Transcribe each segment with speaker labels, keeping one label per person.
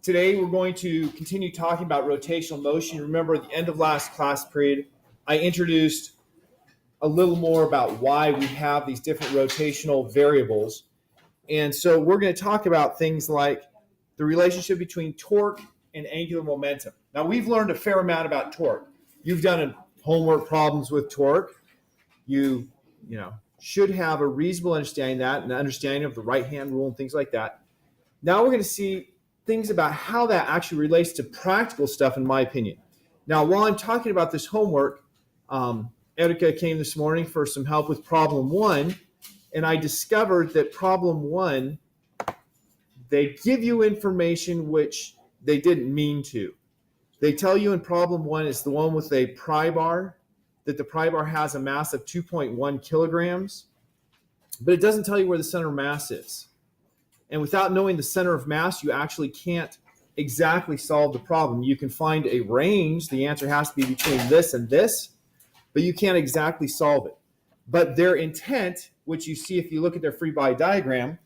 Speaker 1: Today we're going to continue talking about rotational motion. Remember, at the end of last class period, I introduced a little more about why we have these different rotational variables. And so we're going to talk about things like the relationship between torque and angular momentum. Now, we've learned a fair amount about torque. You've done homework problems with torque. You should have a reasonable understanding of that and an understanding of the right-hand rule and things like that. Now we're going to see things about how that actually relates to practical stuff, in my opinion. Now, while I'm talking about this homework, Erica came this morning for some help with problem 1, and I discovered that problem 1, they give you information which they didn't mean to. They tell you in problem 1 is the one with a pry bar, that the pry bar has a mass of 2.1 kilograms, but it doesn't tell you where the center of mass is. And without knowing the center of mass, you actually can't exactly solve the problem. You can find a range. The answer has to be between this and this, but you can't exactly solve it. But their intent, which you see if you look at their free body diagram,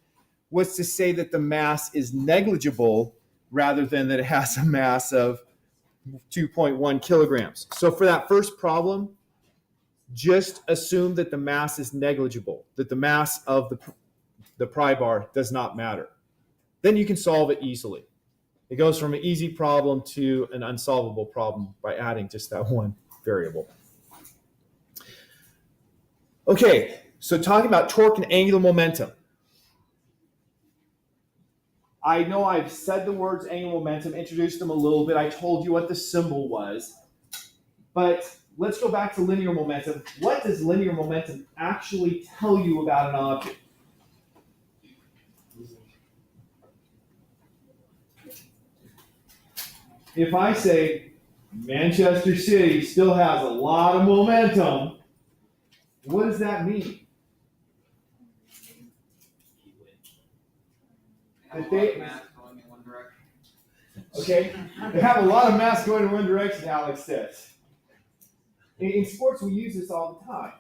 Speaker 1: was to say that the mass is negligible rather than that it has a mass of 2.1 kilograms. So for that first problem, just assume that the mass is negligible, that the mass of the pry bar does not matter. Then you can solve it easily. It goes from an easy problem to an unsolvable problem by adding just that one variable. Okay, so talking about torque and angular momentum. I know I've said the words angular momentum, introduced them a little bit. I told you what the symbol was. But let's go back to linear momentum. What does linear momentum actually tell you about an object? If I say Manchester City still has a lot of momentum, what does that mean? That they have a lot of mass going in one direction, Alex says. In sports, we use this all the time.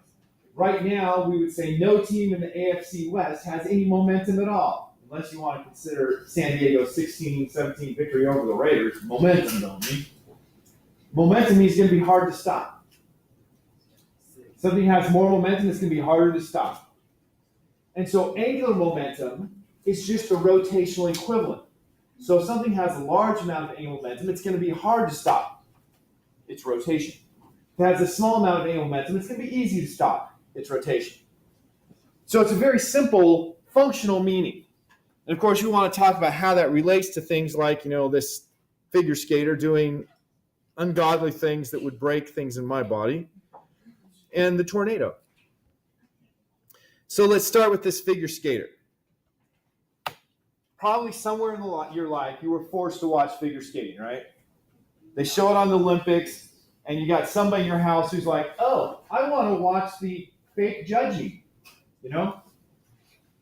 Speaker 1: Right now, we would say no team in the AFC West has any momentum at all, unless you want to consider San Diego's 16-17 victory over the Raiders. Momentum, don't we? Momentum means it's going to be hard to stop. Something has more momentum, it's going to be harder to stop. And so angular momentum is just a rotational equivalent. So if something has a large amount of angular momentum, it's going to be hard to stop. It's rotation. If it has a small amount of angular momentum, it's going to be easy to stop. It's rotation. So it's a very simple functional meaning. And of course, you want to talk about how that relates to things like, this figure skater doing ungodly things that would break things in my body, and the tornado. So let's start with this figure skater. Probably somewhere in your life, you were forced to watch figure skating, right? They show it on the Olympics, and you got somebody in your house who's like, oh, I want to watch the fake judging,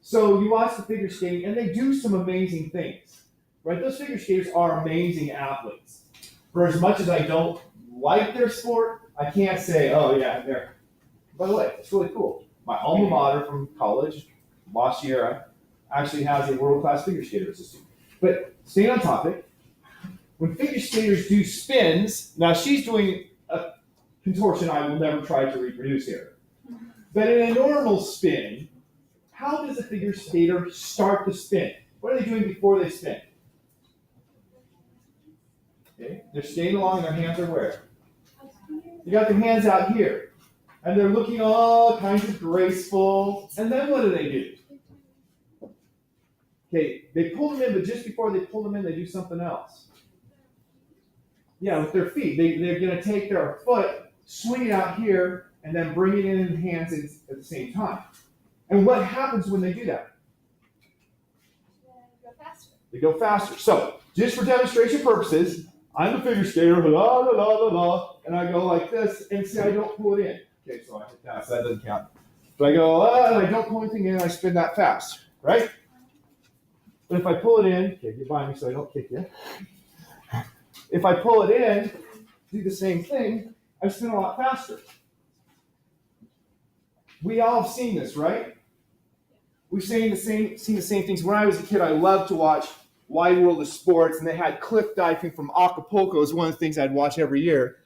Speaker 1: So you watch the figure skating, and they do some amazing things, right? Those figure skaters are amazing athletes. For as much as I don't like their sport, I can't say, oh, yeah, they're. By the way, it's really cool. My alma mater from college, La Sierra, actually has a world-class figure skater as a student. But staying on topic, when figure skaters do spins, now she's doing a contortion I will never try to reproduce here. But in a normal spin, how does a figure skater start the spin? What are they doing before they spin? Okay, they're skating along, their hands are where? You got their hands out here. And they're looking all kinds of graceful. And then what do? Okay, they pull them in, but just before they pull them in, they do something else. Yeah, with their feet. They're going to take their foot, swing it out here, and then bring it in the hands at the same time. And what happens when they do that?
Speaker 2: Go faster.
Speaker 1: They go faster. So, just for demonstration purposes, I'm a figure skater, la la la la la, and I go like this, and see, I don't pull it in. Okay, so I hit that, so that doesn't count. But I go, and I don't pull anything in, I spin that fast, right? But if I pull it in, okay, get by me so I don't kick you. If I pull it in, do the same thing, I spin a lot faster. We all have seen this, right? We've seen the same things. When I was a kid, I loved to watch Wide World of Sports, and they had cliff diving from Acapulco. It was one of the things I'd watch every year.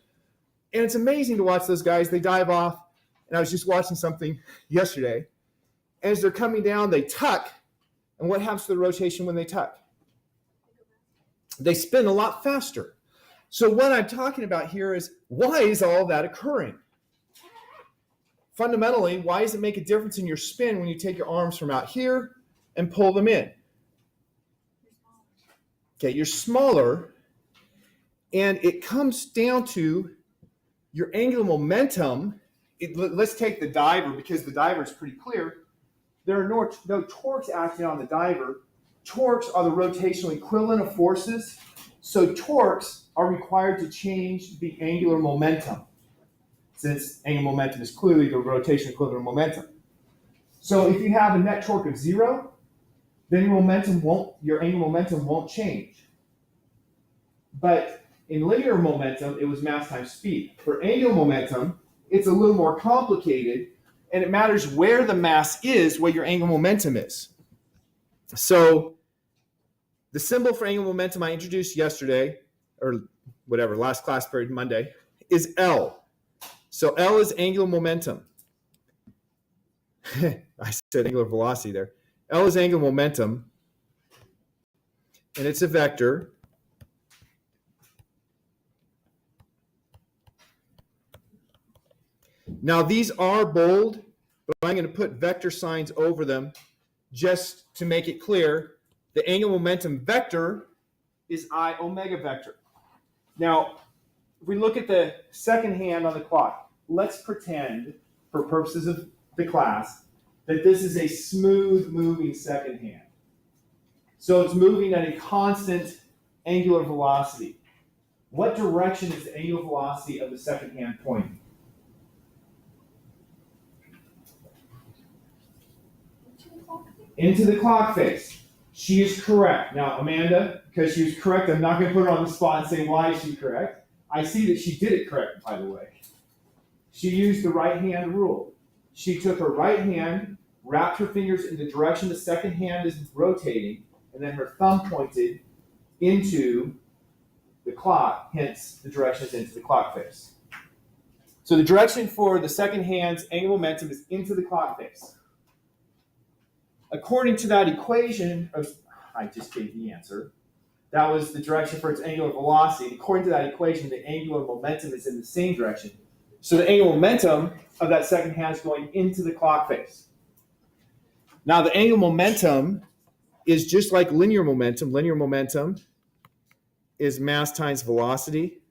Speaker 1: And it's amazing to watch those guys. They dive off, and I was just watching something yesterday. As they're coming down, they tuck. And what happens to the rotation when they tuck? They spin a lot faster. So what I'm talking about here is, why is all that occurring? Fundamentally, why does it make a difference in your spin when you take your arms from out here and pull them in? Okay, you're smaller, and it comes down to your angular momentum. Let's take the diver, because the diver is pretty clear. There are no torques acting on the diver. Torques are the rotational equivalent of forces. So torques are required to change the angular momentum, since angular momentum is clearly the rotation equivalent of momentum. So if you have a net torque of 0, then your angular momentum won't change. But in linear momentum, it was mass times speed. For angular momentum, it's a little more complicated, and it matters where the mass is, what your angular momentum is. So the symbol for angular momentum I introduced yesterday, or whatever, last class period, Monday, is L. So L is angular momentum. I said angular velocity there. L is angular momentum, and it's a vector. Now these are bold, but I'm going to put vector signs over them just to make it clear. The angular momentum vector is I omega vector. Now, if we look at the second hand on the clock, let's pretend, for purposes of the class, that this is a smooth moving second hand. So it's moving at a constant angular velocity. What direction is the angular velocity of the second hand pointing? Into the clock face. She is correct. Now, Amanda, because she was correct, I'm not going to put her on the spot and say why is she correct. I see that she did it correct, by the way. She used the right hand rule. She took her right hand, wrapped her fingers in the direction the second hand is rotating, and then her thumb pointed into the clock, hence the direction is into the clock face. So the direction for the second hand's angular momentum is into the clock face. According to that equation, I just gave the answer. That was the direction for its angular velocity. According to that equation, the angular momentum is in the same direction. So the angular momentum of that second hand is going into the clock face. Now the angular momentum is just like linear momentum. Linear momentum is mass times velocity.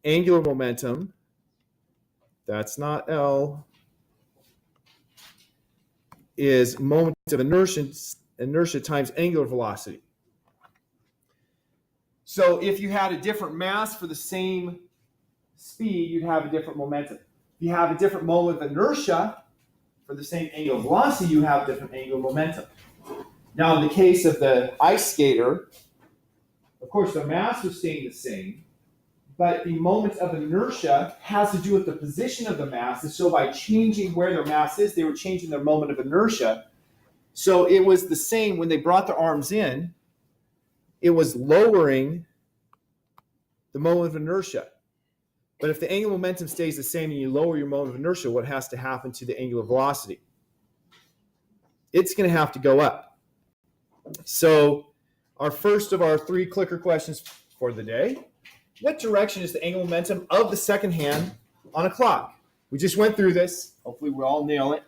Speaker 1: Angular momentum, that's not L, is moment of inertia times angular velocity. So if you had a different mass for the same speed, you'd have a different momentum. If you have a different moment of inertia for the same angular velocity, you have different angular momentum. Now in the case of the ice skater, of course the mass was staying the same, but the moment of inertia has to do with the position of the mass, and so by changing where their mass is, they were changing their moment of inertia. So it was the same when they brought their arms in, it was lowering the moment of inertia. But if the angular momentum stays the same and you lower your moment of inertia, what has to happen to the angular velocity? It's going to have to go up. So our first of our 3 clicker questions for the day. What direction is the angular momentum of the second hand on a clock? We just went through this. Hopefully we'll all nail it,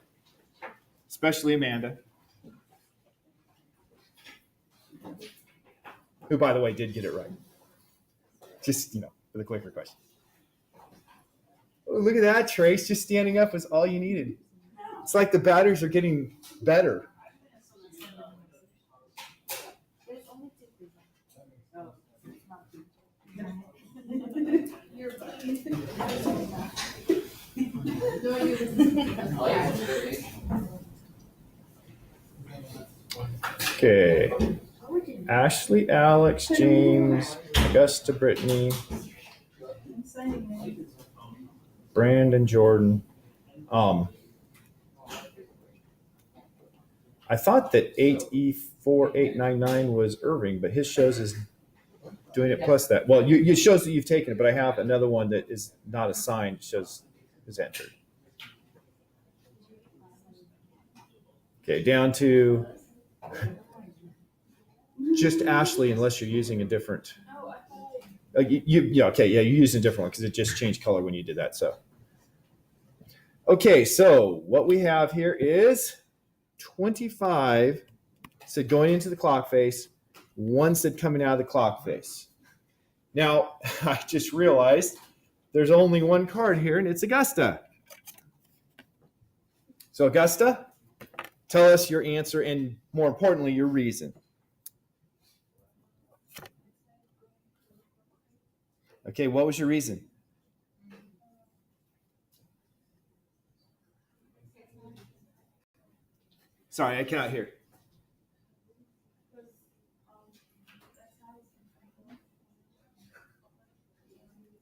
Speaker 1: especially Amanda, who, by the way, did get it right. Just, for the clicker question. Oh, look at that, Trace. Just standing up is all you needed. It's like the batters are getting better. Okay. Ashley, Alex, James, Augusta, Brittany, Brandon, Jordan. I thought that 8E 4899 was Irving, but his shows is doing it plus that. Well, it shows that you've taken it, but I have another one that is not assigned, shows is entered. Okay, down to just Ashley, unless you're using a different. You're using a different one because it just changed color when you did that. So, okay, so what we have here is 25 said going into the clock face, 1 said coming out of the clock face. Now, I just realized there's only one card here, and it's Augusta. So, Augusta, tell us your answer and, more importantly, your reason. Okay, what was your reason? Sorry, I cannot hear.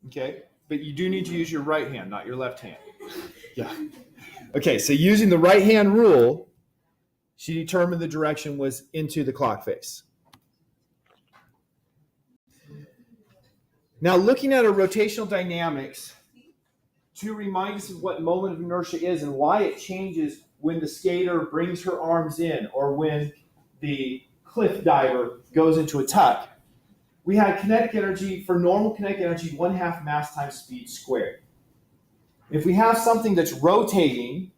Speaker 1: Okay, but you do need to use your right hand, not your left hand. Yeah. Okay, so using the right hand rule, she determined the direction was into the clock face. Now, looking at a rotational dynamics to remind us of what moment of inertia is and why it changes when the skater brings her arms in or when the cliff diver goes into a tuck. We had kinetic energy, for normal kinetic energy, 1/2 mass times speed squared. If we have something that's rotating,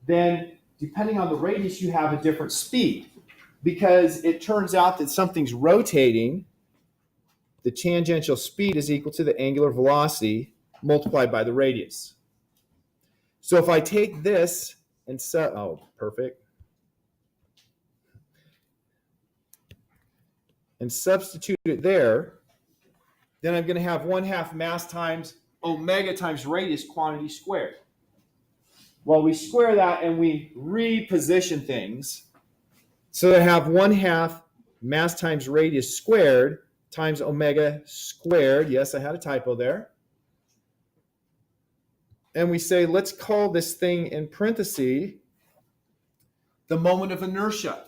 Speaker 1: then depending on the radius, you have a different speed. Because it turns out that something's rotating, the tangential speed is equal to the angular velocity multiplied by the radius. So if I take this and perfect. And substitute it there, then I'm going to have 1/2 mass times omega times radius quantity squared. Well, we square that and we reposition things. So I have 1/2 mass times radius squared times omega squared. Yes, I had a typo there. And we say, let's call this thing in parentheses the moment of inertia.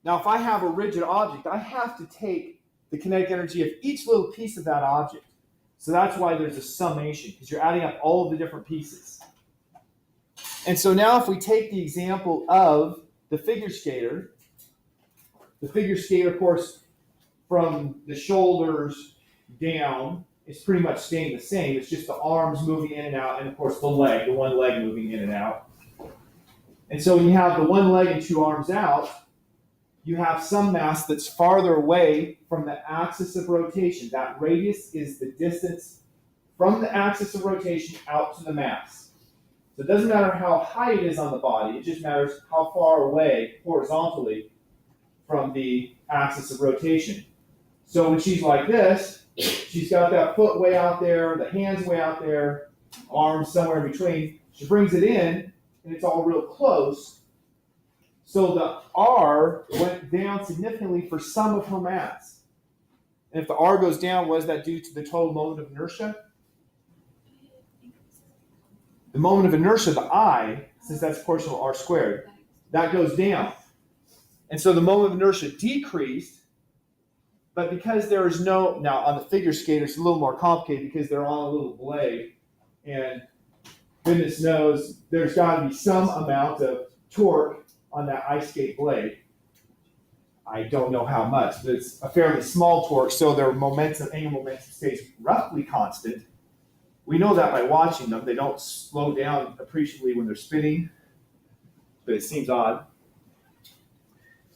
Speaker 1: Now, if I have a rigid object, I have to take the kinetic energy of each little piece of that object. So that's why there's a summation, because you're adding up all of the different pieces. And so now if we take the example of the figure skater, of course, from the shoulders down is pretty much staying the same. It's just the arms moving in and out, and of course the one leg moving in and out. And so when you have the one leg and two arms out, you have some mass that's farther away from the axis of rotation. That radius is the distance from the axis of rotation out to the mass. So it doesn't matter how high it is on the body, it just matters how far away horizontally from the axis of rotation. So when she's like this, she's got that foot way out there, the hands way out there, arms somewhere in between. She brings it in, and it's all real close. So the R went down significantly for some of her mass. And if the R goes down, what is that due to the total moment of inertia? The moment of inertia, the I, since that's proportional to R squared, that goes down. And so the moment of inertia decreased, but because there is no, now on the figure skater, it's a little more complicated because they're on a little blade, and goodness knows there's got to be some amount of torque on that ice skate blade. I don't know how much, but it's a fairly small torque, so their angular momentum stays roughly constant. We know that by watching them. They don't slow down appreciably when they're spinning, but it seems odd.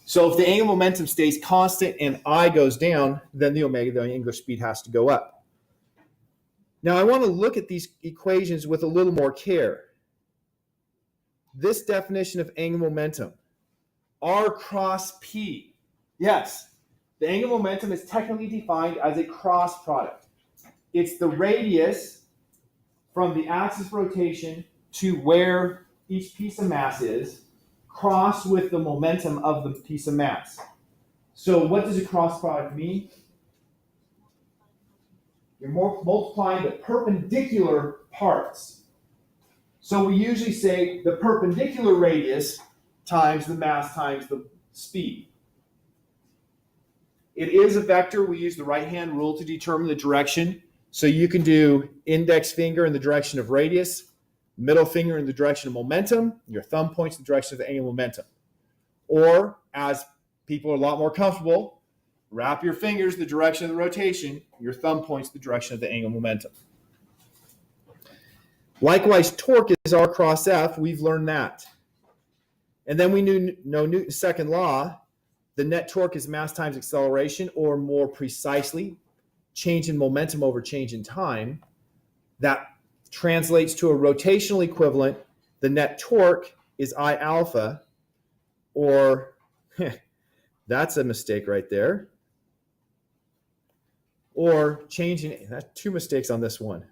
Speaker 1: So if the angular momentum stays constant and I goes down, then the angular speed has to go up. Now I want to look at these equations with a little more care. This definition of angular momentum, R cross P. Yes, the angular momentum is technically defined as a cross product. It's the radius from the axis of rotation to where each piece of mass is, cross with the momentum of the piece of mass. So what does a cross product mean? You're multiplying the perpendicular parts. So we usually say the perpendicular radius times the mass times the speed. It is a vector. We use the right-hand rule to determine the direction. So you can do index finger in the direction of radius, middle finger in the direction of momentum, your thumb points in the direction of the angular momentum. Or, as people are a lot more comfortable, wrap your fingers in the direction of the rotation, your thumb points the direction of the angular momentum. Likewise, torque is R cross F. We've learned that. And then we know Newton's second law. The net torque is mass times acceleration, or more precisely, change in momentum over change in time. That translates to a rotational equivalent. The net torque is I alpha, or that's a mistake right there. Or change in, that's two mistakes on this one.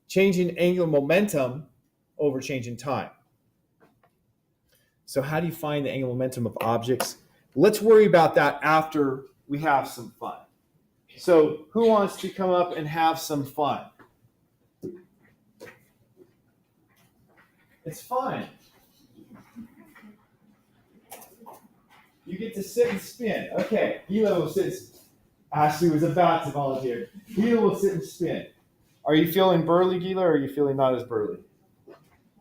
Speaker 1: Change in angular momentum over change in time. So how do you find the angular momentum of objects? Let's worry about that after we have some fun. So who wants to come up and have some fun? It's fun. You get to sit and spin. Okay, Gila will sit. Ashley was about to volunteer. Gila will sit and spin. Are you feeling burly, Gila, or are you feeling not as burly?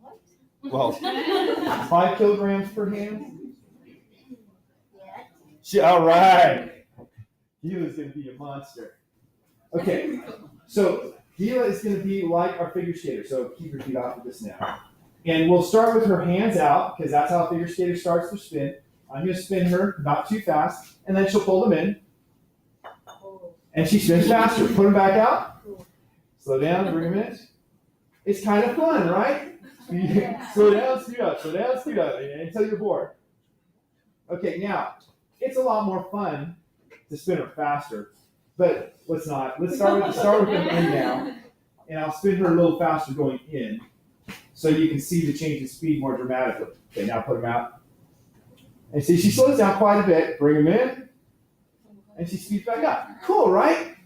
Speaker 1: What? Well, 5 kilograms per hand? All right. Gila's going to be a monster. Okay, so Gila is going to be like our figure skater. So keep your feet off of this now. And we'll start with her hands out, because that's how a figure skater starts to spin. I'm going to spin her, not too fast, and then she'll pull them in. And she spins faster. Put them back out. Slow down, bring them in. It's kind of fun, right? Slow down, speed up, slow down, speed up, until you're bored. Okay, now, it's a lot more fun to spin her faster, but let's not. Let's start with them in now, and I'll spin her a little faster going in, so you can see the change in speed more dramatically. Okay, now put them out. And see, she slows down quite a bit. Bring them in, and she speeds back up. Cool, right?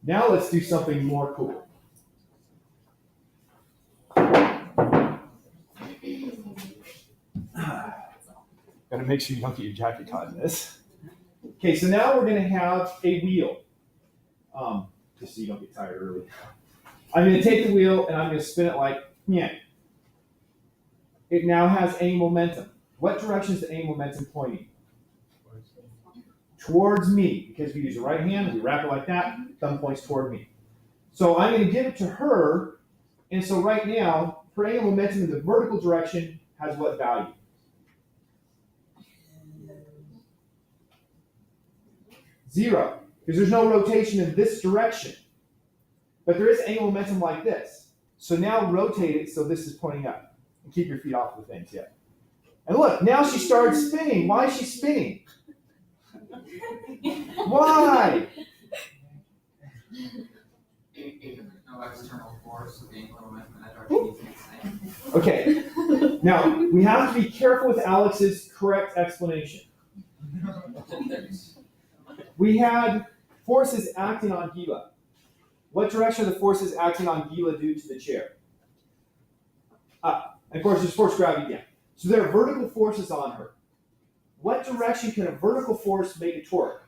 Speaker 1: Now let's do something more cool. Got to make sure you don't get your jacket caught in this. Okay, so now we're going to have a wheel. Just so you don't get tired early. I'm going to take the wheel and I'm going to spin it like, yeah. It now has angular momentum. What direction is the angular momentum pointing? Towards me, because we use the right hand, we wrap it like that, thumb points toward me. So I'm going to give it to her, and so right now, her angular momentum in the vertical direction has what value? 0, because there's no rotation in this direction. But there is angular momentum like this. So now rotate it so this is pointing up. And keep your feet off of the things yet. And look, now she started spinning. Why is she spinning? Why?
Speaker 2: No external force of the angular momentum in that direction.
Speaker 1: Okay. Now, we have to be careful with Alex's correct explanation. We had forces acting on Gila. What direction are the forces acting on Gila due to the chair? Up. And of course, there's force gravity down. So there are vertical forces on her. What direction can a vertical force make a torque?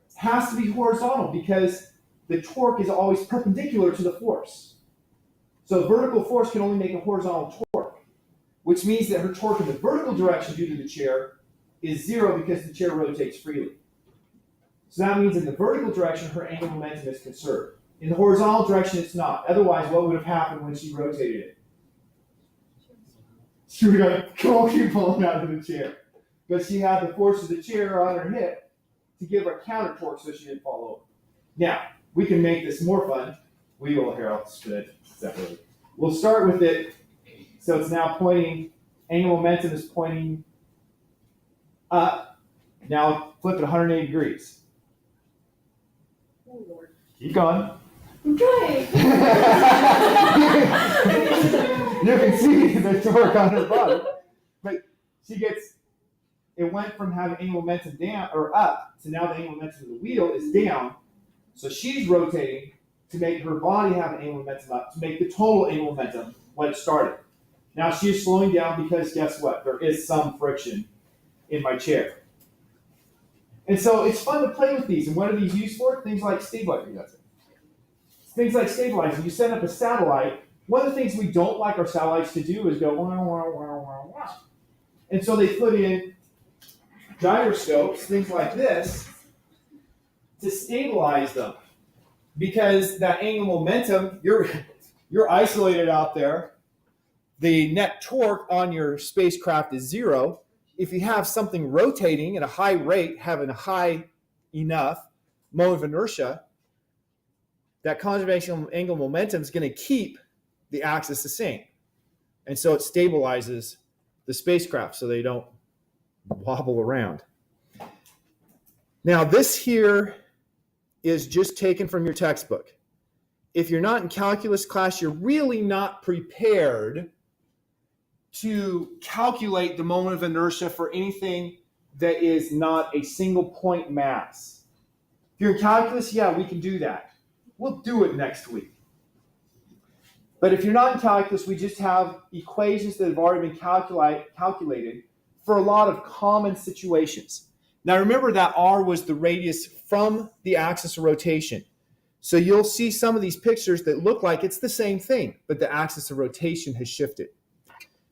Speaker 1: It has to be horizontal, because the torque is always perpendicular to the force. So a vertical force can only make a horizontal torque, which means that her torque in the vertical direction due to the chair is 0 because the chair rotates freely. So that means in the vertical direction, her angular momentum is conserved. In the horizontal direction, it's not. Otherwise, what would have happened when she rotated it? She would have keep pulling out of the chair. But she had the force of the chair on her hip to give her counter torque so she didn't fall over. Now, we can make this more fun. We will, here, I'll spin it separately. We'll start with it. So it's now pointing, angular momentum is pointing up. Now flip it 180 degrees.
Speaker 3: Oh, Lord.
Speaker 1: Keep going.
Speaker 3: Okay.
Speaker 1: You can see the torque on her body. But she gets, it went from having angular momentum down or up to now the angular momentum of the wheel is down. So she's rotating to make her body have an angular momentum up, to make the total angular momentum when it started. Now she's slowing down because guess what? There is some friction in my chair. And so it's fun to play with these. And what are these used for? Things like stabilizing. Things like stabilizing. You send up a satellite. One of the things we don't like our satellites to do is go wow, wow, wow, wow, wow. And so they put in gyroscopes, things like this, to stabilize them. Because that angular momentum, you're isolated out there. The net torque on your spacecraft is 0. If you have something rotating at a high rate, having a high enough moment of inertia, that conservation angular momentum is going to keep the axis the same. And so it stabilizes the spacecraft so they don't wobble around. Now, this here is just taken from your textbook. If you're not in calculus class, you're really not prepared to calculate the moment of inertia for anything that is not a single point mass. If you're in calculus, yeah, we can do that. We'll do it next week. But if you're not in calculus, we just have equations that have already been calculated for a lot of common situations. Now remember that r was the radius from the axis of rotation. So you'll see some of these pictures that look like it's the same thing, but the axis of rotation has shifted.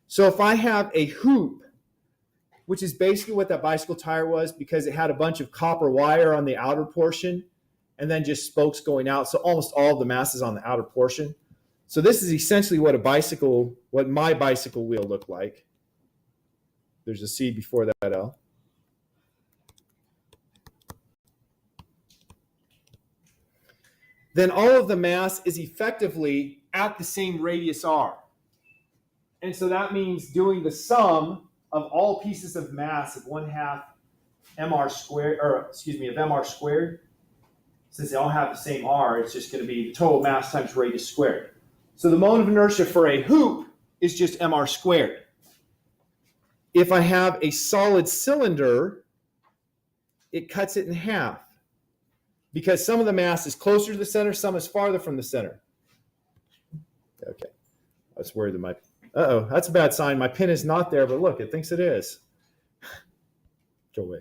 Speaker 1: So if I have a hoop, which is basically what that bicycle tire was because it had a bunch of copper wire on the outer portion and then just spokes going out. So almost all of the mass is on the outer portion. So this is essentially what my bicycle wheel looked like. There's a C before that L. Then all of the mass is effectively at the same radius r. And so that means doing the sum of all pieces of mass of 1/2 mr squared, of mr squared. Since they all have the same r, it's just going to be the total mass times radius squared. So the moment of inertia for a hoop is just mr squared. If I have a solid cylinder, it cuts it in half because some of the mass is closer to the center, some is farther from the center. Okay, I was worried that my, that's a bad sign. My pin is not there, but look, it thinks it is. Go away.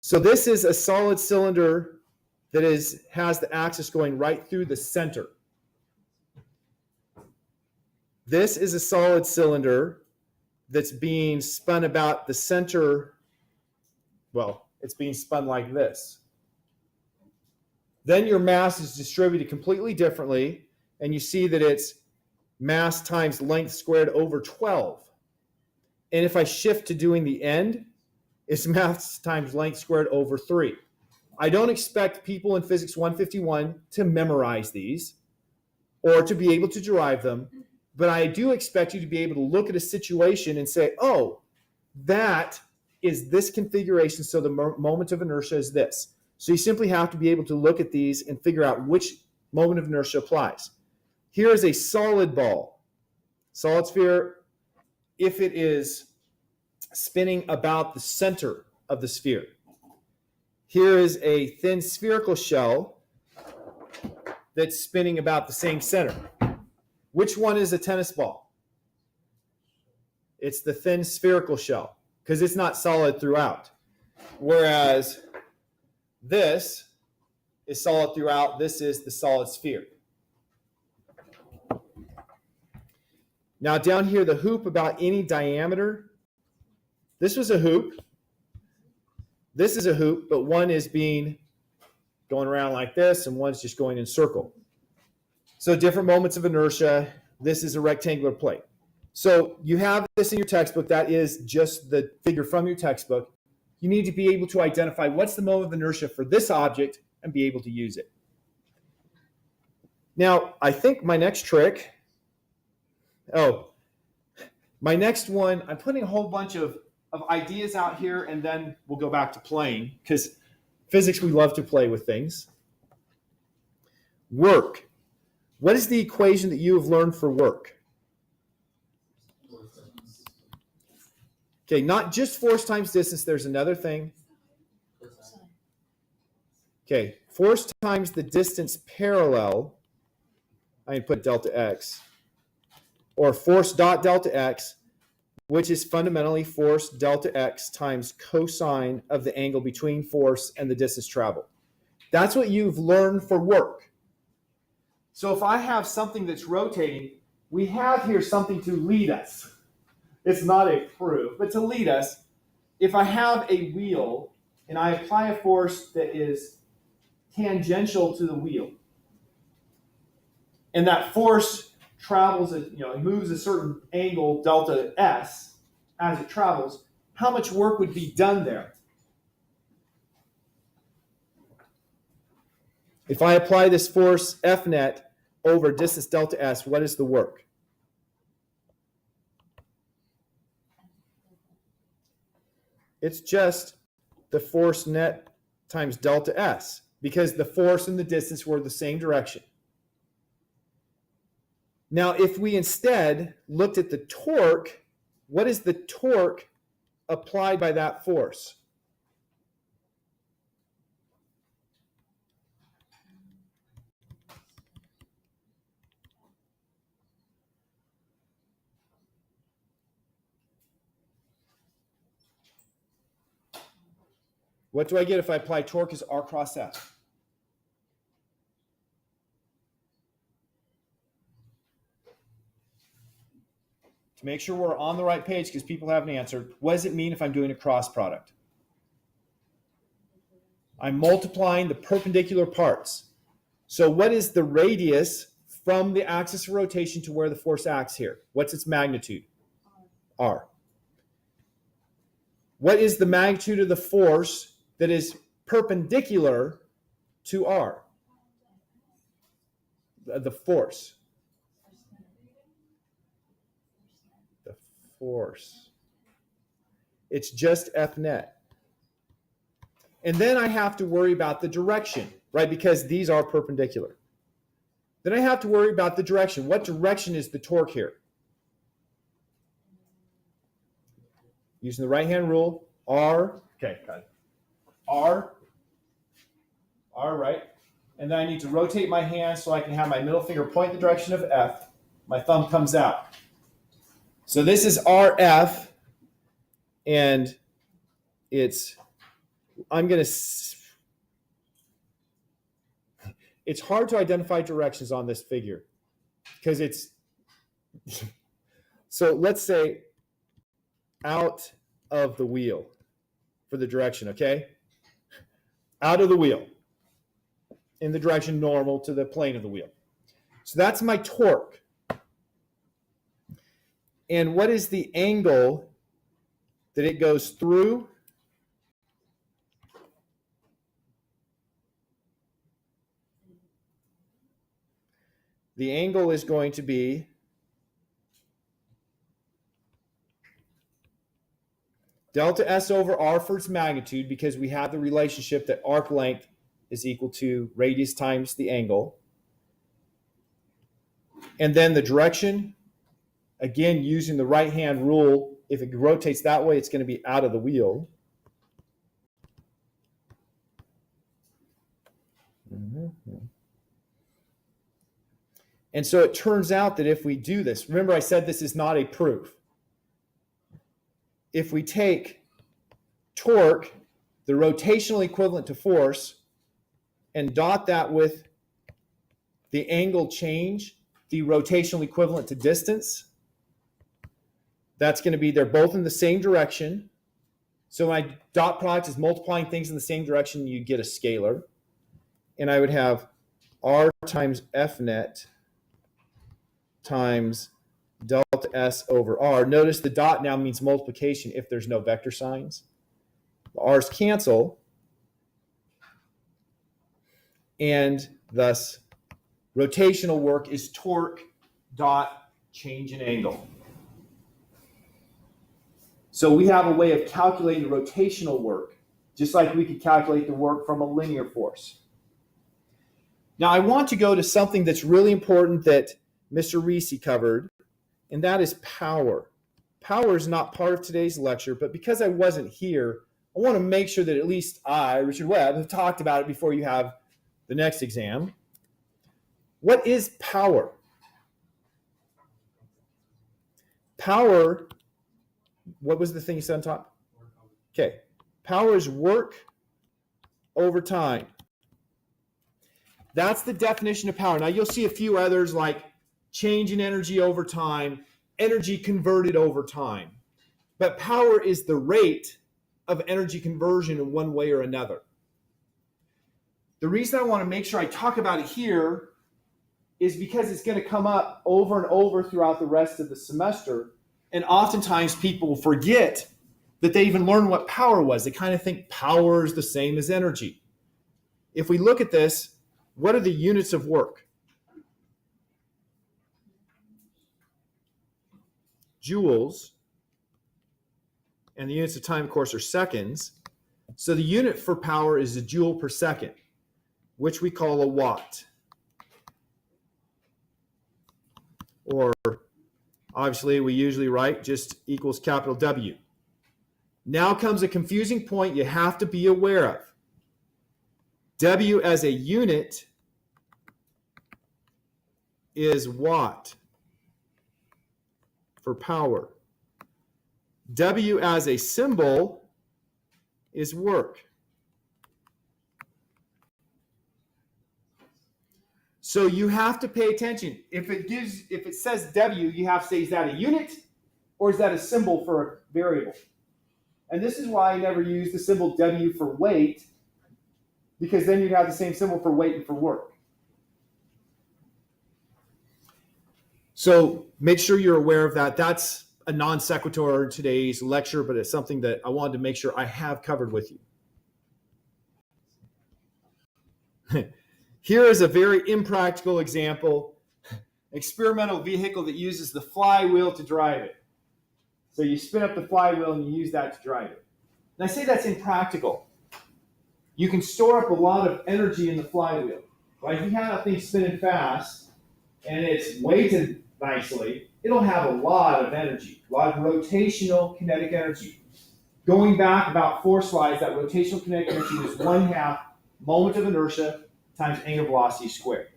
Speaker 1: So this is a solid cylinder that has the axis going right through the center. This is a solid cylinder that's being spun about the center. Well, it's being spun like this. Then your mass is distributed completely differently, and you see that it's mass times length squared over 12. And if I shift to doing the end, it's mass times length squared over 3. I don't expect people in Physics 151 to memorize these or to be able to derive them, but I do expect you to be able to look at a situation and say, oh, that is this configuration, so the moment of inertia is this. So you simply have to be able to look at these and figure out which moment of inertia applies. Here is a solid ball, solid sphere, if it is spinning about the center of the sphere. Here is a thin spherical shell that's spinning about the same center. Which one is a tennis ball? It's the thin spherical shell because it's not solid throughout. Whereas this is solid throughout. This is the solid sphere. Now down here, the hoop about any diameter. This was a hoop. This is a hoop, but one is going around like this and one's just going in circle. So different moments of inertia. This is a rectangular plate. So you have this in your textbook. That is just the figure from your textbook. You need to be able to identify what's the moment of inertia for this object and be able to use it. Now, I think my next trick, my next one, I'm putting a whole bunch of ideas out here, and then we'll go back to playing, because physics, we love to play with things. Work. What is the equation that you have learned for work? Okay, not just force times distance. There's another thing. Okay, force times the distance parallel. I can put delta x. Or force dot delta x which is fundamentally force delta x times cosine of the angle between force and the distance traveled. That's what you've learned for work. So if I have something that's rotating, we have here something to lead us. It's not a proof, but to lead us. If I have a wheel and I apply a force that is tangential to the wheel, and that force travels, it moves a certain angle, delta s, as it travels, how much work would be done there? If I apply this force F net over distance delta s, what is the work? It's just the force net times delta s, because the force and the distance were the same direction. Now, if we instead looked at the torque, what is the torque applied by that force? What do I get if I apply torque as R cross F? To make sure we're on the right page, because people haven't answered, what does it mean if I'm doing a cross product? I'm multiplying the perpendicular parts. So what is the radius from the axis of rotation to where the force acts here? What's its magnitude? R. What is the magnitude of the force that is perpendicular to R? The force. The force. It's just F net. And then I have to worry about the direction, right? Because these are perpendicular. Then I have to worry about the direction. What direction is the torque here? Using the right-hand rule, R, okay, got it. R, right? And then I need to rotate my hand so I can have my middle finger point in the direction of F. My thumb comes out. So this is RF, and it's hard to identify directions on this figure because it's, so let's say out of the wheel for the direction, okay? Out of the wheel in the direction normal to the plane of the wheel. So that's my torque. And what is the angle that it goes through? The angle is going to be delta S over R for its magnitude, because we have the relationship that arc length is equal to radius times the angle. And then the direction, again, using the right-hand rule, if it rotates that way, it's going to be out of the wheel. And so it turns out that if we do this, remember I said this is not a proof. If we take torque, the rotational equivalent to force, and dot that with the angle change, the rotational equivalent to distance, that's going to be, they're both in the same direction. So my dot product is multiplying things in the same direction, you get a scalar. And I would have R times F net times delta S over R. Notice the dot now means multiplication if there's no vector signs. The R's cancel. And thus, rotational work is torque dot change in angle. So we have a way of calculating the rotational work, just like we could calculate the work from a linear force. Now I want to go to something that's really important that Mr. Reese covered, and that is power. Power is not part of today's lecture, but because I wasn't here, I want to make sure that at least I, Richard Webb, have talked about it before you have the next exam. What is power? Power What was the thing you said on top? Okay. Power is work over time. That's the definition of power. Now you'll see a few others like change in energy over time, energy converted over time. But power is the rate of energy conversion in one way or another. The reason I want to make sure I talk about it here is because it's going to come up over and over throughout the rest of the semester. And oftentimes people will forget that they even learned what power was. They kind of think power is the same as energy. If we look at this, what are the units of work? Joules. And the units of time, of course, are seconds. So the unit for power is a joule per second, which we call a watt. Or obviously we usually write just equals capital W. Now comes a confusing point you have to be aware of. W as a unit is watt for power. W as a symbol is work. So you have to pay attention. If it says W, you have to say, is that a unit or is that a symbol for a variable? And this is why I never use the symbol W for weight, because then you'd have the same symbol for weight and for work. So make sure you're aware of that. That's a non sequitur in today's lecture, but it's something that I wanted to make sure I have covered with you. Here is a very impractical example. Experimental vehicle that uses the flywheel to drive it. So you spin up the flywheel and you use that to drive it. And I say that's impractical. You can store up a lot of energy in the flywheel. Like if you have that thing spinning fast and it's weighted nicely, it'll have a lot of energy, a lot of rotational kinetic energy. Going back about 4 slides, that rotational kinetic energy is 1/2 moment of inertia times angular velocity squared.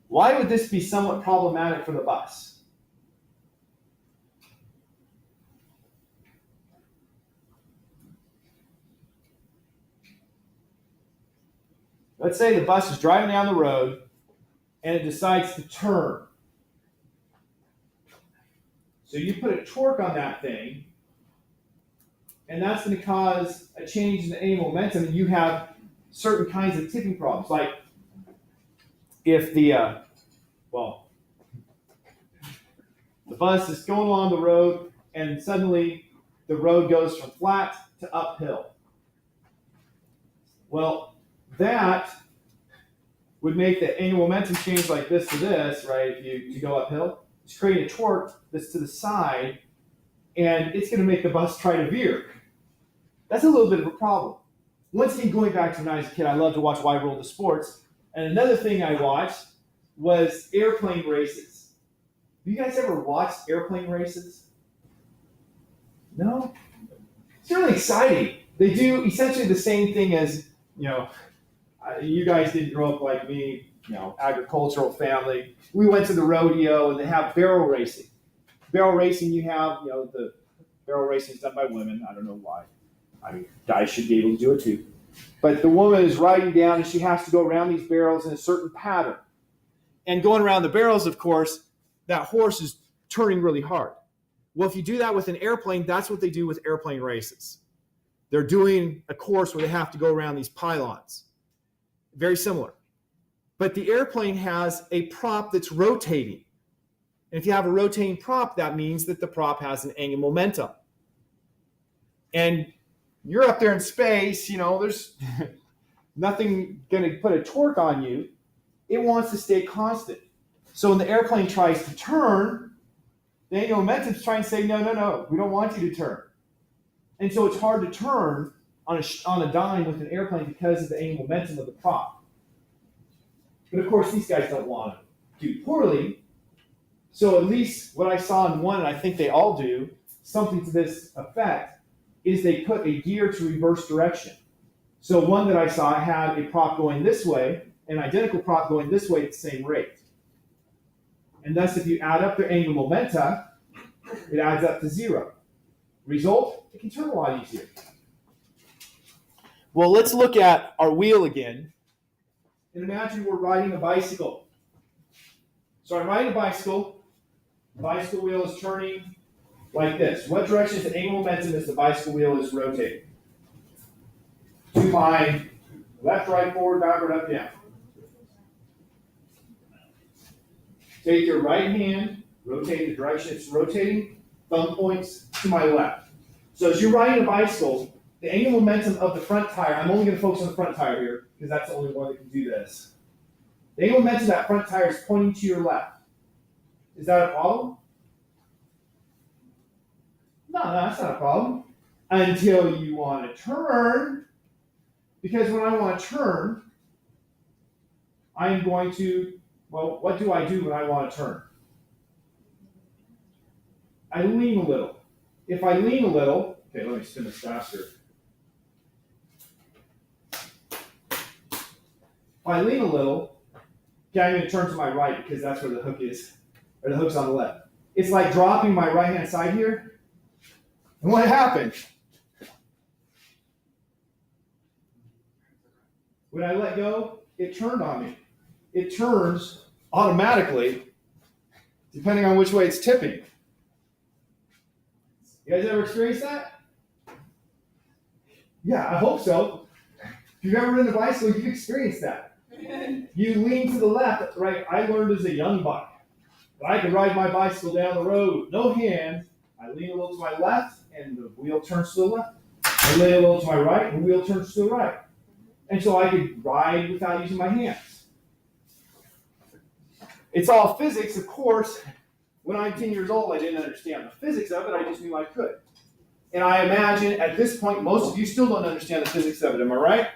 Speaker 1: Why would this be somewhat problematic for the bus? Let's say the bus is driving down the road and it decides to turn. So you put a torque on that thing, and that's going to cause a change in the angular momentum, and you have certain kinds of tipping problems. Like if the bus is going along the road and suddenly the road goes from flat to uphill. Well, that would make the angular momentum change like this to this, right? If you go uphill, it's creating a torque that's to the side, and it's going to make the bus try to veer. That's a little bit of a problem. Once again, going back to when I was a kid, I loved to watch Wide World of Sports. And another thing I watched was airplane races. Have you guys ever watched airplane races? No? It's really exciting. They do essentially the same thing as, you guys didn't grow up like me, agricultural family. We went to the rodeo and they have barrel racing. Barrel racing, you have, the barrel racing is done by women. I don't know why. I mean, guys should be able to do it too. But the woman is riding down and she has to go around these barrels in a certain pattern. And going around the barrels, of course, that horse is turning really hard. Well, if you do that with an airplane, that's what they do with airplane races. They're doing a course where they have to go around these pylons. Very similar. But the airplane has a prop that's rotating. And if you have a rotating prop, that means that the prop has an angular momentum. And you're up there in space, there's nothing going to put a torque on you. It wants to stay constant. So when the airplane tries to turn, the angular momentum is trying to say, no, we don't want you to turn. And so it's hard to turn on a dime with an airplane because of the angular momentum of the prop. But of course, these guys don't want to do poorly. So at least what I saw in one, and I think they all do, something to this effect, is they put a gear to reverse direction. So one that I saw had a prop going this way, an identical prop going this way at the same rate. And thus, if you add up their angular momenta, It adds up to 0. Result, it can turn a lot easier. Well, let's look at our wheel again. And imagine we're riding a bicycle. So I'm riding a bicycle. The bicycle wheel is turning like this. What direction is the angular momentum as the bicycle wheel is rotating? To my left, right, forward, backward, up, down. Take your right hand, rotate the direction it's rotating, thumb points to my left. So as you're riding a bicycle, the angular momentum of the front tire, I'm only going to focus on the front tire here, because that's the only one that can do this. The angular momentum of that front tire is pointing to your left. Is that a problem? No, that's not a problem. Until you want to turn, because when I want to turn, I'm going to, well, what do I do when I want to turn? I lean a little. If I lean a little, okay, let me spin this faster. If I lean a little, okay, I'm going to turn to my right because that's where the hook is, or the hook's on the left. It's like dropping my right-hand side here. And what happened? When I let go, it turned on me. It turns automatically, depending on which way it's tipping. You guys ever experienced that? Yeah, I hope so. If you've ever ridden a bicycle, you've experienced that. You lean to the left, right? I learned as a young buck that I could ride my bicycle down the road, no hands. I lean a little to my left, and the wheel turns to the left. I lean a little to my right, and the wheel turns to the right. And so I could ride without using my hands. It's all physics, of course. When I'm 10 years old, I didn't understand the physics of it. I just knew I could. And I imagine at this point, most of you still don't understand the physics of it. Am I right?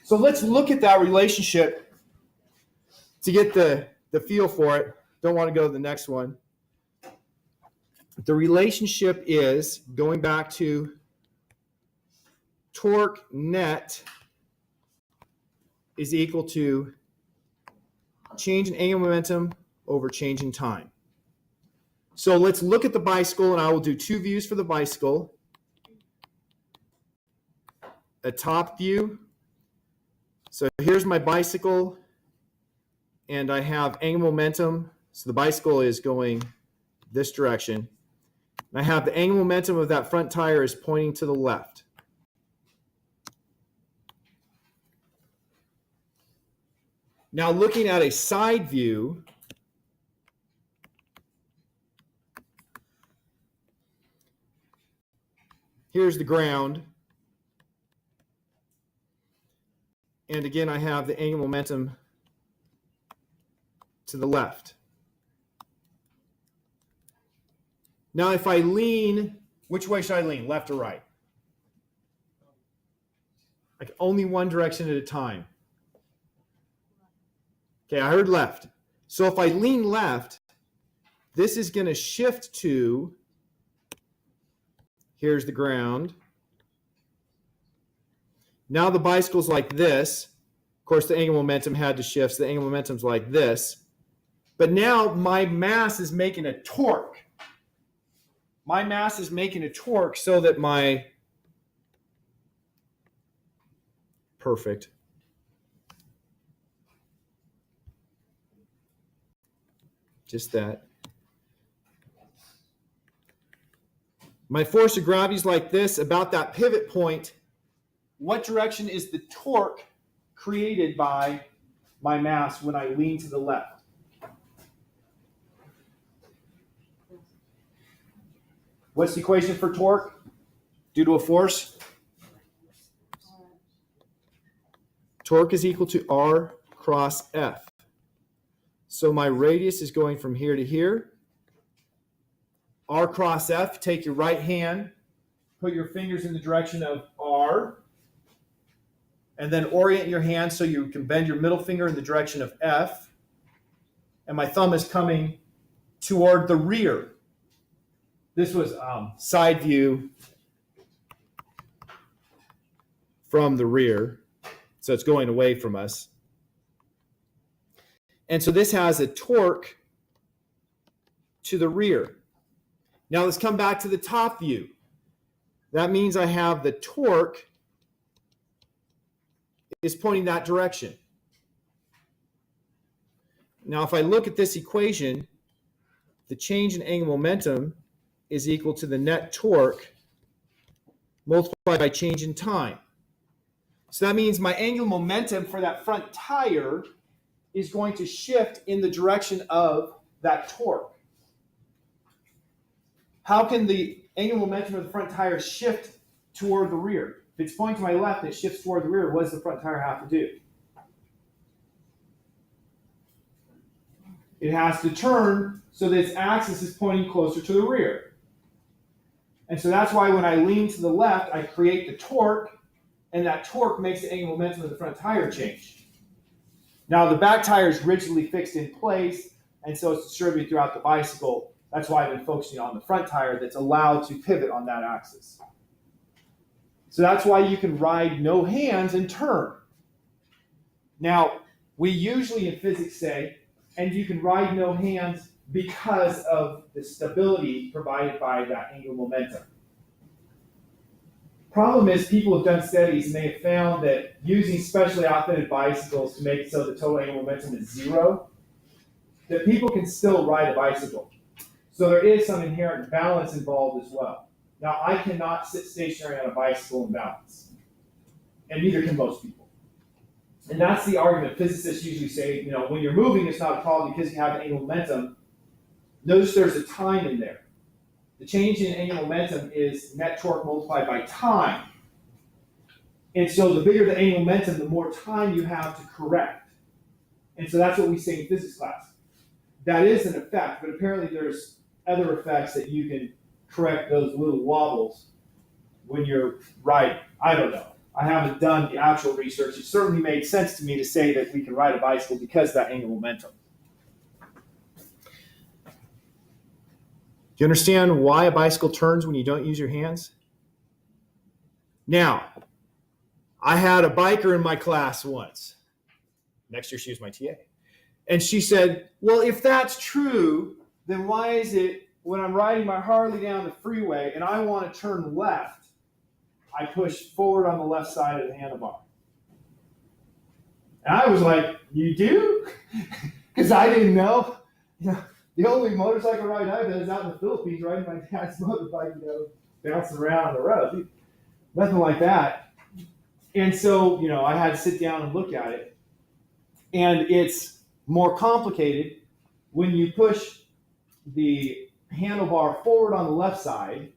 Speaker 1: So let's look at that relationship to get the feel for it. Don't want to go to the next one. The relationship is, going back to torque net is equal to change in angular momentum over change in time. So let's look at the bicycle, and I will do two views for the bicycle. A top view. So here's my bicycle, and I have angular momentum. So the bicycle is going this direction. And I have the angular momentum of that front tire is pointing to the left. Now looking at a side view, here's the ground. And again, I have the angular momentum to the left. Now if I lean, which way should I lean, left or right? Like only one direction at a time. Okay, I heard left. So if I lean left, this is going to shift to, here's the ground. Now the bicycle's like this. Of course, the angular momentum had to shift, so the angular momentum's like this. But now my mass is making a torque. My mass is making a torque so that my, perfect. Just that. My force of gravity is like this. About that pivot point, what direction is the torque created by my mass when I lean to the left? What's the equation for torque due to a force? Torque is equal to R cross F. So my radius is going from here to here. R cross F, take your right hand, put your fingers in the direction of R, and then orient your hand so you can bend your middle finger in the direction of F. And my thumb is coming toward the rear. This was side view from the rear. So it's going away from us. And so this has a torque to the rear. Now let's come back to the top view. That means I have the torque is pointing that direction. Now if I look at this equation, the change in angular momentum is equal to the net torque multiplied by change in time. So that means my angular momentum for that front tire is going to shift in the direction of that torque. How can the angular momentum of the front tire shift toward the rear? If it's pointing to my left and it shifts toward the rear, what does the front tire have to do? It has to turn so that its axis is pointing closer to the rear. And so that's why when I lean to the left, I create the torque, and that torque makes the angular momentum of the front tire change. Now the back tire is rigidly fixed in place, and so it's distributed throughout the bicycle. That's why I've been focusing on the front tire that's allowed to pivot on that axis. So that's why you can ride no hands and turn. Now, we usually in physics say, and you can ride no hands because of the stability provided by that angular momentum. Problem is, people have done studies and they have found that using specially outfitted bicycles to make it so the total angular momentum is 0, that people can still ride a bicycle. So there is some inherent balance involved as well. Now, I cannot sit stationary on a bicycle and balance, and neither can most people. And that's the argument. Physicists usually say, when you're moving, it's not a problem because you have angular momentum. Notice there's a time in there. The change in angular momentum is net torque multiplied by time. And so the bigger the angular momentum, the more time you have to correct. And so that's what we say in physics class. That is an effect, but apparently there's other effects that you can correct those little wobbles when you're riding. I don't know. I haven't done the actual research. It certainly made sense to me to say that we can ride a bicycle because of that angular momentum. Do you understand why a bicycle turns when you don't use your hands? Now, I had a biker in my class once. Next year, she was my TA. And she said, well, if that's true, then why is it when I'm riding my Harley down the freeway and I want to turn left, I push forward on the left side of the handlebar? And I was like, you do? Because I didn't know. The only motorcycle ride I've done is out in the Philippines riding my dad's motorbike, bouncing around on the road. Nothing like that. And so, I had to sit down and look at it. And it's more complicated when you push the handlebar forward on the left side.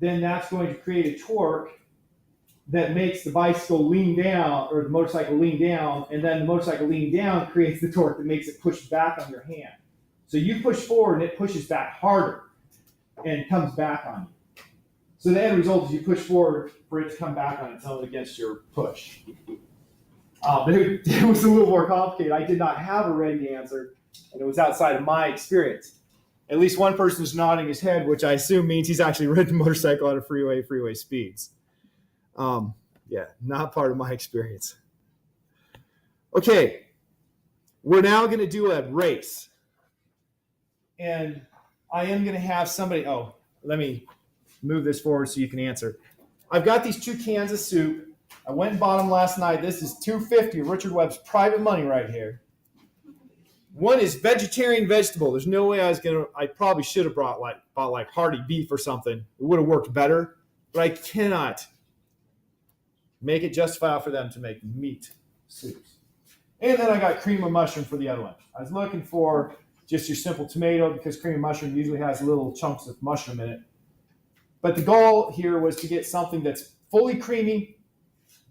Speaker 1: Then that's going to create a torque that makes the bicycle lean down, or the motorcycle lean down, and then the motorcycle leaning down creates the torque that makes it push back on your hand. So you push forward and it pushes back harder and comes back on you. So the end result is you push forward for it to come back on its own against your push. But it was a little more complicated. I did not have a ready answer, and it was outside of my experience. At least one person is nodding his head, which I assume means he's actually ridden a motorcycle on a freeway speeds. Not part of my experience. Okay, we're now going to do a race. And I am going to have somebody, let me move this forward so you can answer. I've got these 2 cans of soup. I went and bought them last night. This is $2.50 of Richard Webb's private money right here. One is vegetarian vegetable. There's no way I probably should have bought like hearty beef or something. It would have worked better, but I cannot make it justifiable for them to make meat soups. And then I got cream of mushroom for the other one. I was looking for just your simple tomato because cream of mushroom usually has little chunks of mushroom in it. But the goal here was to get something that's fully creamy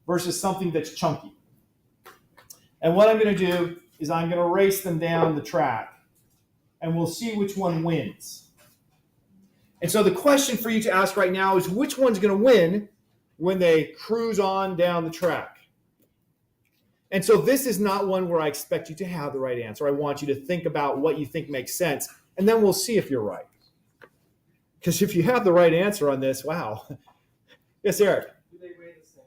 Speaker 1: versus something that's chunky. And what I'm going to do is I'm going to race them down the track, and we'll see which one wins. And so the question for you to ask right now is, which one's going to win when they cruise on down the track? And so this is not one where I expect you to have the right answer. I want you to think about what you think makes sense, and then we'll see if you're right. Because if you have the right answer on this, wow. Yes, Eric?
Speaker 3: Do they weigh the same?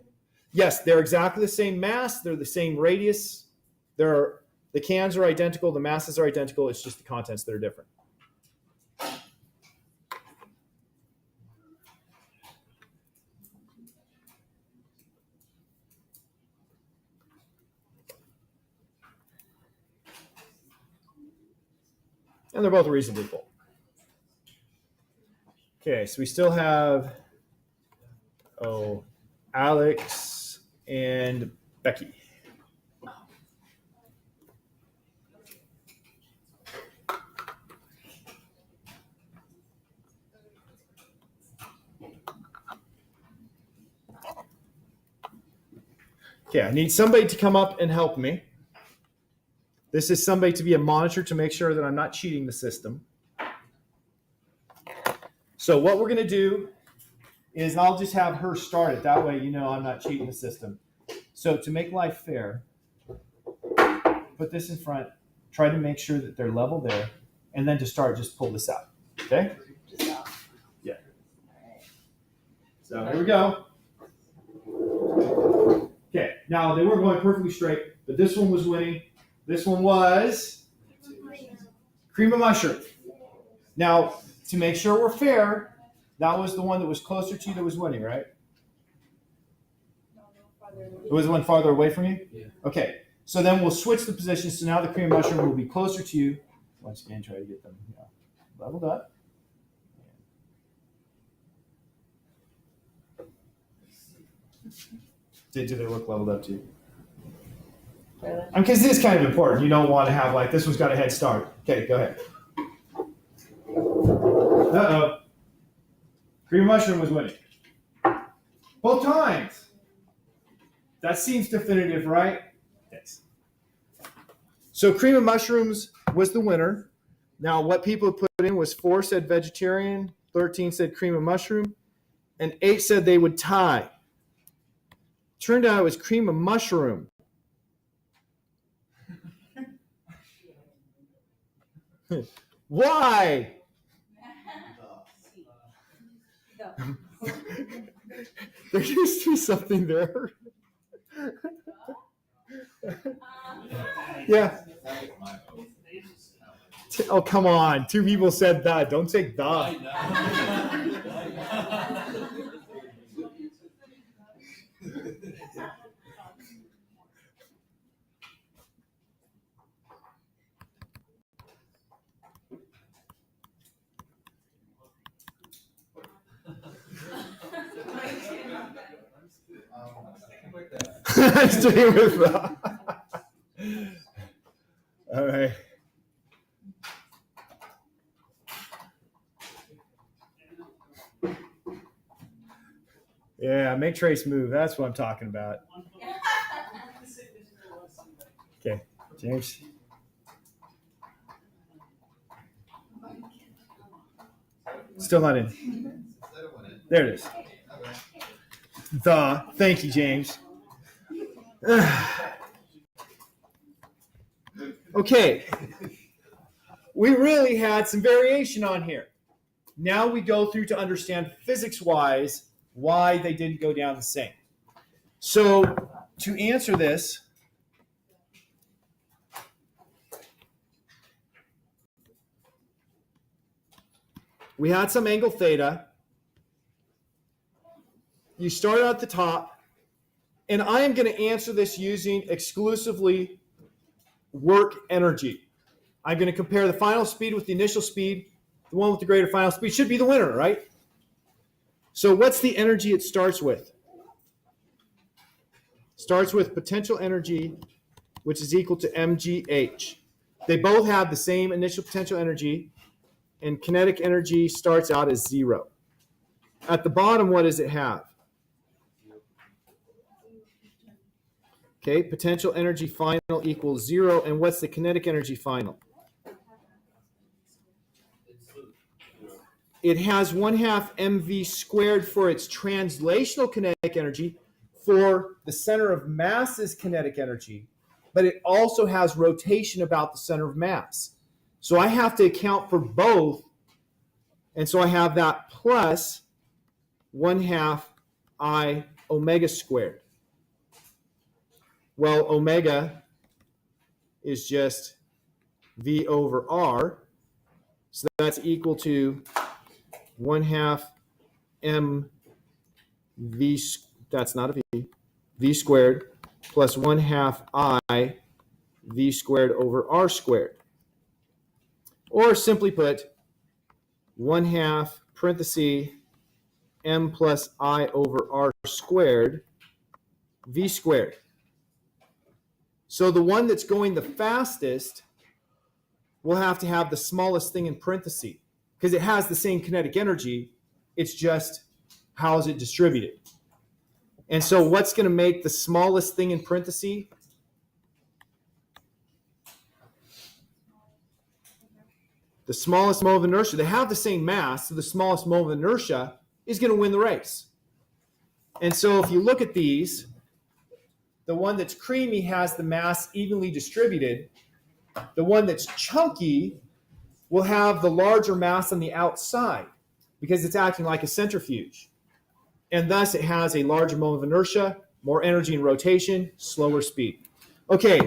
Speaker 1: Yes, they're exactly the same mass. They're the same radius. The cans are identical. The masses are identical. It's just the contents that are different. And they're both reasonably full. Okay, so we still have, Alex and Becky. Okay, I need somebody to come up and help me. This is somebody to be a monitor to make sure that I'm not cheating the system. So what we're going to do is I'll just have her start it. That way you know I'm not cheating the system. So to make life fair, put this in front, try to make sure that they're level there, and then to start, just pull this out. Okay? Yeah. So here we go. Okay, now they were going perfectly straight, but this one was winning. This one was cream of mushroom. Now, to make sure we're fair, that was the one that was closer to you that was winning, right? It was the one farther away from you?
Speaker 2: Yeah.
Speaker 1: Okay, so then we'll switch the positions. So now the cream of mushroom will be closer to you. Once again, try to get them leveled up. Do they look leveled up to you? Because this is kind of important. You don't want to have like, this one's got a head start. Okay, go ahead. Uh-oh. Cream of mushroom was winning. Both times. That seems definitive, right? Yes. So cream of mushrooms was the winner. Now, what people put in was 4 said vegetarian, 13 said cream of mushroom, and 8 said they would tie. Turned out it was cream of mushroom. Why? There used to be something there. Yeah. Oh, come on. 2 people said that. Don't say the. Sticking with that. All right. Yeah, make trace move. That's what I'm talking about. Okay, James. Still not in. There it is. Thank you, James. Okay. We really had some variation on here. Now we go through to understand physics-wise why they didn't go down the same. So to answer this, we had some angle theta. You start at the top, and I am going to answer this using exclusively work energy. I'm going to compare the final speed with the initial speed. The one with the greater final speed should be the winner, right? So what's the energy it starts with? Starts with potential energy, which is equal to mgh. They both have the same initial potential energy, and kinetic energy starts out as 0. At the bottom, what does it have? Okay, potential energy final equals 0, and what's the kinetic energy final? It has 1/2 mv squared for its translational kinetic energy for the center of mass's kinetic energy, but it also has rotation about the center of mass. So I have to account for both, and so I have that plus 1/2 I omega squared. Well, omega is just V over R, so that's equal to 1/2 m v, that's not a v, v squared plus 1/2 I v squared over R squared. Or simply put, 1/2 parenthesis m plus I over r squared v squared. So the one that's going the fastest will have to have the smallest thing in parentheses because it has the same kinetic energy. It's just how is it distributed. And so what's going to make the smallest thing in parentheses? The smallest moment of inertia. They have the same mass, so the smallest moment of inertia is going to win the race. And so if you look at these, the one that's creamy has the mass evenly distributed. The one that's chunky will have the larger mass on the outside because it's acting like a centrifuge. And thus it has a larger moment of inertia, more energy in rotation, slower speed. Okay,